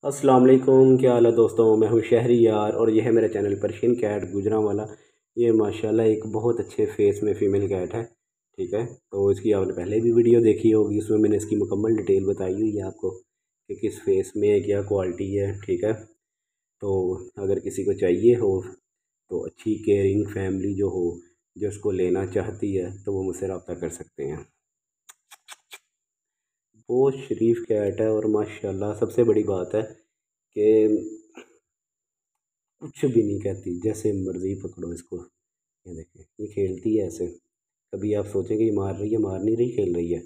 अस्सलाम वालेकुम, क्या हाल है दोस्तों। मैं हूं शहरी यार और यह है मेरा चैनल पर्शियन कैट गुजरांवाला। ये माशाल्लाह एक बहुत अच्छे फेस में फ़ीमेल कैट है। ठीक है, तो इसकी आपने पहले भी वीडियो देखी होगी, उसमें मैंने इसकी मुकम्मल डिटेल बताई हुई है आपको कि किस फेस में क्या क्वालिटी है। ठीक है, तो अगर किसी को चाहिए हो तो अच्छी केयरिंग फैमिली जो हो, जो उसको लेना चाहती है, तो वो मुझसे रब्ता कर सकते हैं। बहुत शरीफ कैट है और माशाल्लाह सबसे बड़ी बात है कि कुछ भी नहीं कहती, जैसे मर्ज़ी पकड़ो इसको। ये देखें, ये खेलती है ऐसे। कभी आप सोचेंगे ये मार रही है, मार नहीं रही, खेल रही है।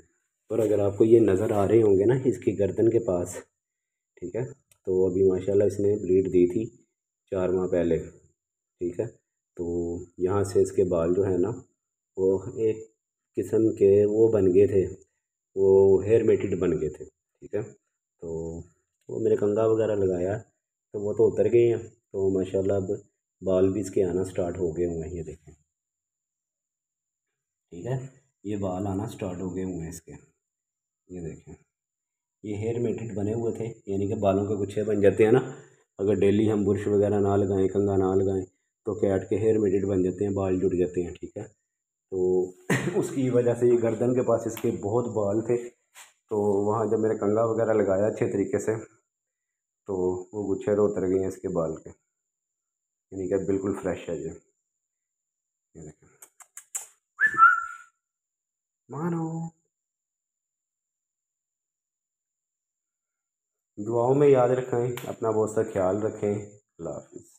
और अगर आपको ये नज़र आ रहे होंगे ना इसकी गर्दन के पास, ठीक है, तो अभी माशाल्लाह इसने ब्रीड दी थी 4 माह पहले। ठीक है, तो यहाँ से इसके बाल जो है ना, वो एक किस्म के वो बन गए थे, वो हेयर मेटेड बन गए थे। ठीक है, तो वो मैंने कंघा वगैरह लगाया, तो वो तो उतर गए हैं। तो माशाल्लाह अब बाल भी इसके आना स्टार्ट हो गए हुए हैं, ये देखें। ठीक है, ये बाल आना स्टार्ट हो गए हुए हैं इसके, ये देखें। ये हेयर मेटेड बने हुए थे, यानी कि बालों के गुच्छे बन जाते हैं ना। अगर डेली हम बुरश वगैरह ना लगाएं, कंघा ना लगाएं, तो कैट के हेयर मेटेड बन जाते हैं, बाल जुड़ जाते हैं। ठीक है, तो उसकी वजह से ये गर्दन के पास इसके बहुत बाल थे। तो वहाँ जब मैंने कंघा वगैरह लगाया अच्छे तरीके से, तो वो गुच्छे तो उतर गए हैं इसके बाल के, यानी कि बिल्कुल फ्रेश है ये देखें। मानो, दुआओं में याद रखें, अपना बहुत सा ख्याल रखें। अल्लाह हाफिज़।